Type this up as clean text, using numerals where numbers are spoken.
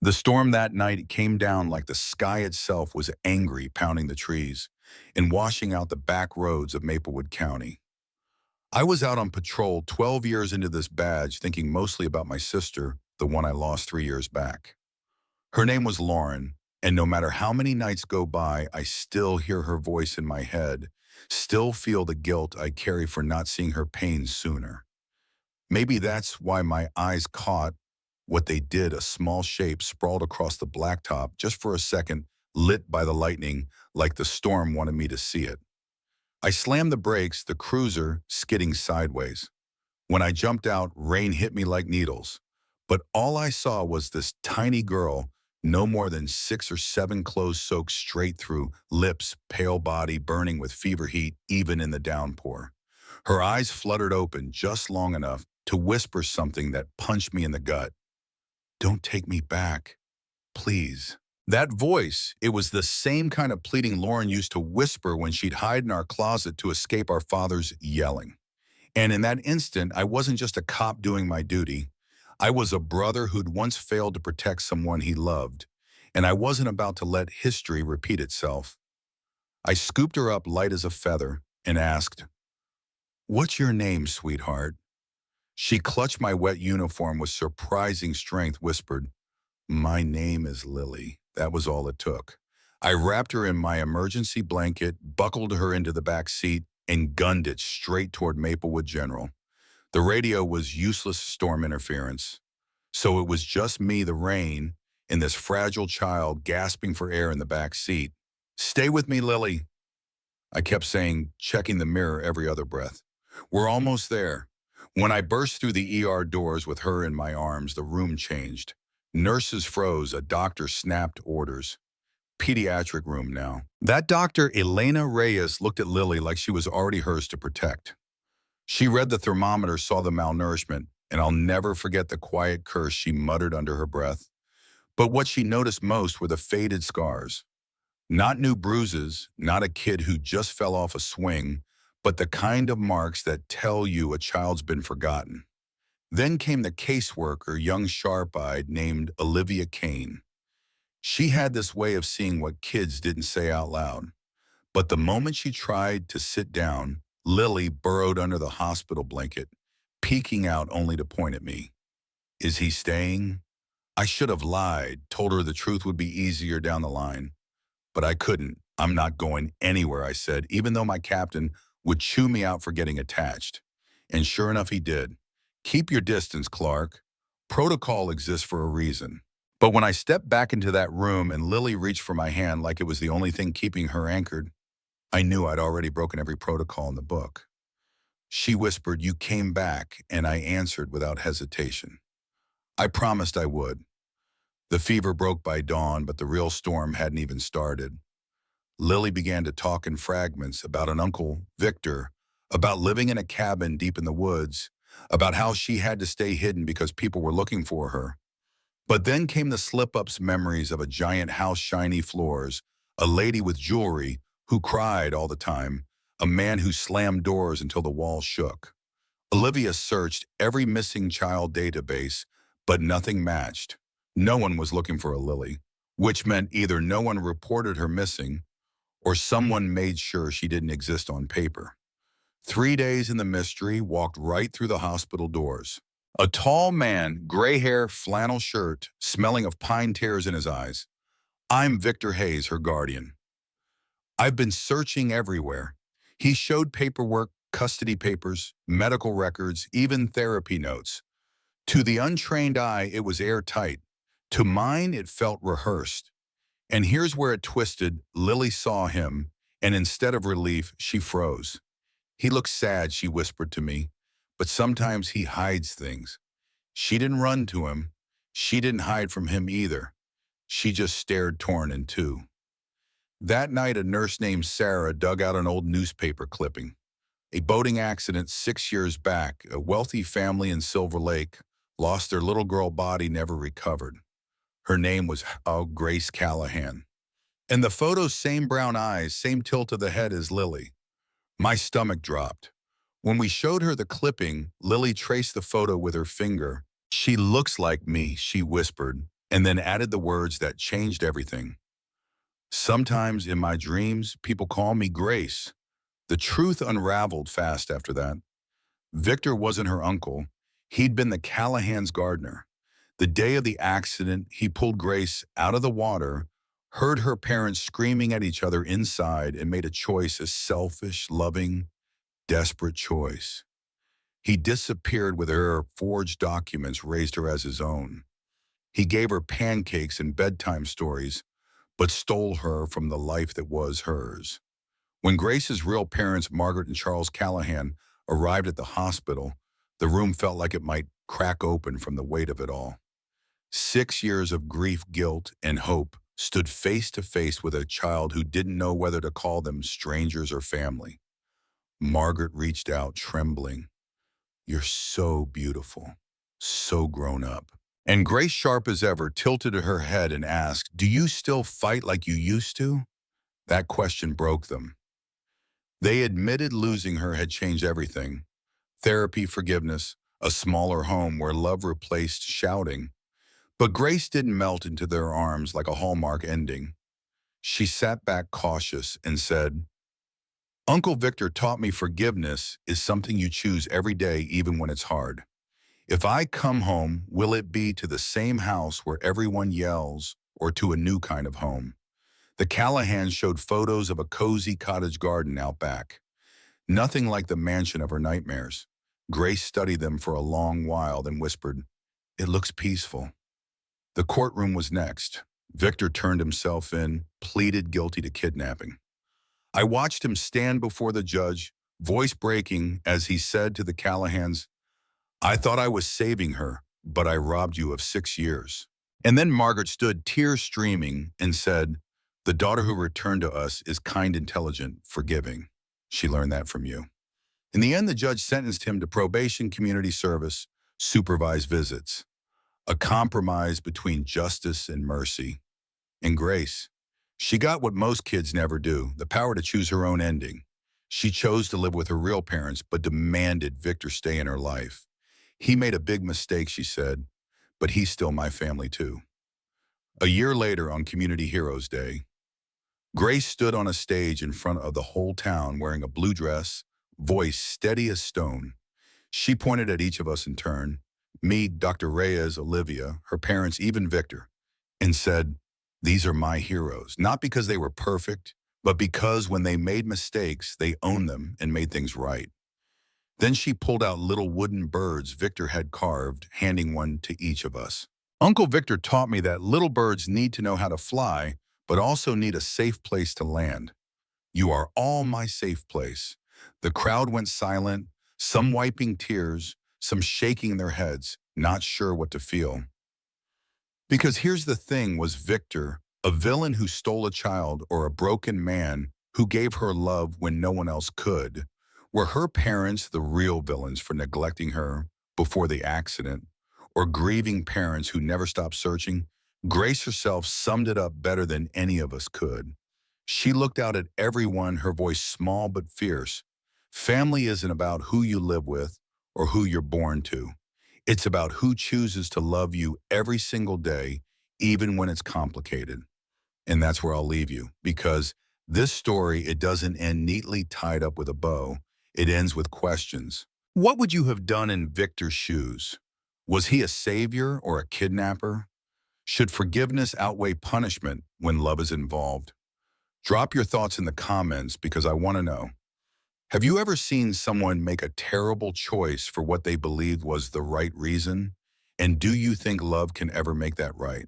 The storm that night came down like the sky itself was angry, pounding the trees and washing out the back roads of Maplewood County. I was out on patrol 12 years into this badge, thinking mostly about my sister, the one I lost 3 years back. Her name was Lauren, and no matter how many nights go by, I still hear her voice in my head, still feel the guilt I carry for not seeing her pain sooner. Maybe that's why my eyes caught what they did, a small shape sprawled across the blacktop just for a second, lit by the lightning like the storm wanted me to see it. I slammed the brakes, the cruiser skidding sideways. When I jumped out, rain hit me like needles. But all I saw was this tiny girl, no more than 6 or 7 clothes soaked straight through, lips, pale body burning with fever heat even in the downpour. Her eyes fluttered open just long enough to whisper something that punched me in the gut. "Don't take me back, please." That voice, it was the same kind of pleading Lauren used to whisper when she'd hide in our closet to escape our father's yelling. And in that instant, I wasn't just a cop doing my duty. I was a brother who'd once failed to protect someone he loved, and I wasn't about to let history repeat itself. I scooped her up light as a feather and asked, "What's your name, sweetheart?" She clutched my wet uniform with surprising strength, whispered, "My name is Lily." That was all it took. I wrapped her in my emergency blanket, buckled her into the back seat, and gunned it straight toward Maplewood General. The radio was useless storm interference, so it was just me, the rain, and this fragile child gasping for air in the back seat. "Stay with me, Lily," I kept saying, checking the mirror every other breath. "We're almost there." When I burst through the ER doors with her in my arms, the room changed. Nurses froze, a doctor snapped orders. Pediatric room now. That doctor, Elena Reyes, looked at Lily like she was already hers to protect. She read the thermometer, saw the malnourishment, and I'll never forget the quiet curse she muttered under her breath. But what she noticed most were the faded scars. Not new bruises, not a kid who just fell off a swing, but the kind of marks that tell you a child's been forgotten. Then came the caseworker, young sharp-eyed, named Olivia Kane. She had this way of seeing what kids didn't say out loud. But the moment she tried to sit down, Lily burrowed under the hospital blanket, peeking out only to point at me. "Is he staying?" I should have lied, told her the truth would be easier down the line. But I couldn't. "I'm not going anywhere," I said, even though my captain would chew me out for getting attached. And sure enough, he did. "Keep your distance, Clark. Protocol exists for a reason." But when I stepped back into that room and Lily reached for my hand like it was the only thing keeping her anchored, I knew I'd already broken every protocol in the book. She whispered, "You came back," and I answered without hesitation. I promised I would. The fever broke by dawn, but the real storm hadn't even started. Lily began to talk in fragments about an uncle, Victor, about living in a cabin deep in the woods, about how she had to stay hidden because people were looking for her. But then came the slip-ups, memories of a giant house, shiny floors, a lady with jewelry who cried all the time, a man who slammed doors until the walls shook. Olivia searched every missing child database, but nothing matched. No one was looking for a Lily, which meant either no one reported her missing or someone made sure she didn't exist on paper. 3 days in the mystery, walked right through the hospital doors. A tall man, gray hair, flannel shirt, smelling of pine tears in his eyes. "I'm Victor Hayes, her guardian. I've been searching everywhere." He showed paperwork, custody papers, medical records, even therapy notes. To the untrained eye, it was airtight. To mine, it felt rehearsed. And here's where it twisted. Lily saw him, and instead of relief, she froze. "He looks sad," she whispered to me, "but sometimes he hides things." She didn't run to him. She didn't hide from him either. She just stared, torn in two. That night, a nurse named Sarah dug out an old newspaper clipping. A boating accident 6 years back, a wealthy family in Silver Lake lost their little girl body, never recovered. Her name was Grace Callahan. In the photo, same brown eyes, same tilt of the head as Lily. My stomach dropped. When we showed her the clipping, Lily traced the photo with her finger. "She looks like me," she whispered, and then added the words that changed everything. Sometimes in my dreams, people call me Grace. The truth unraveled fast after that. Victor wasn't her uncle. He'd been the Callahan's gardener. The day of the accident, he pulled Grace out of the water, heard her parents screaming at each other inside, and made a choice, a selfish, loving, desperate choice. He disappeared with her forged documents, raised her as his own. He gave her pancakes and bedtime stories, but stole her from the life that was hers. When Grace's real parents, Margaret and Charles Callahan, arrived at the hospital, the room felt like it might crack open from the weight of it all. 6 years of grief, guilt, and hope stood face to face with a child who didn't know whether to call them strangers or family. Margaret reached out, trembling. "You're so beautiful, so grown up." And Grace, sharp as ever, tilted her head and asked, "Do you still fight like you used to?" That question broke them. They admitted losing her had changed everything. Therapy, forgiveness, a smaller home where love replaced shouting. But Grace didn't melt into their arms like a Hallmark ending. She sat back cautious and said, "Uncle Victor taught me forgiveness is something you choose every day, even when it's hard. If I come home, will it be to the same house where everyone yells or to a new kind of home?" The Callahans showed photos of a cozy cottage garden out back. Nothing like the mansion of her nightmares. Grace studied them for a long while, then whispered, "It looks peaceful." The courtroom was next. Victor turned himself in, pleaded guilty to kidnapping. I watched him stand before the judge, voice breaking as he said to the Callahans, "I thought I was saving her, but I robbed you of 6 years." And then Margaret stood, tears streaming, and said, "The daughter who returned to us is kind, intelligent, forgiving. She learned that from you." In the end, the judge sentenced him to probation, community service, supervised visits, a compromise between justice and mercy. And Grace, she got what most kids never do, the power to choose her own ending. She chose to live with her real parents, but demanded Victor stay in her life. "He made a big mistake," she said, "but he's still my family too." A year later, on Community Heroes Day, Grace stood on a stage in front of the whole town wearing a blue dress, voice steady as stone. She pointed at each of us in turn, me, Dr. Reyes, Olivia, her parents, even Victor, and said, "These are my heroes, not because they were perfect, but because when they made mistakes, they owned them and made things right." Then she pulled out little wooden birds Victor had carved, handing one to each of us. "Uncle Victor taught me that little birds need to know how to fly, but also need a safe place to land. You are all my safe place." The crowd went silent, some wiping tears, some shaking their heads, not sure what to feel. Because here's the thing, was Victor a villain who stole a child, or a broken man who gave her love when no one else could? Were her parents the real villains for neglecting her before the accident, or grieving parents who never stopped searching? Grace herself summed it up better than any of us could. She looked out at everyone, her voice small but fierce. Family isn't about who you live with or who you're born to. It's about who chooses to love you every single day, even when it's complicated. And that's where I'll leave you, because this story, it doesn't end neatly tied up with a bow. It ends with questions. What would you have done in Victor's shoes? Was he a savior or a kidnapper? Should forgiveness outweigh punishment when love is involved? Drop your thoughts in the comments, because I want to know. Have you ever seen someone make a terrible choice for what they believed was the right reason? And do you think love can ever make that right?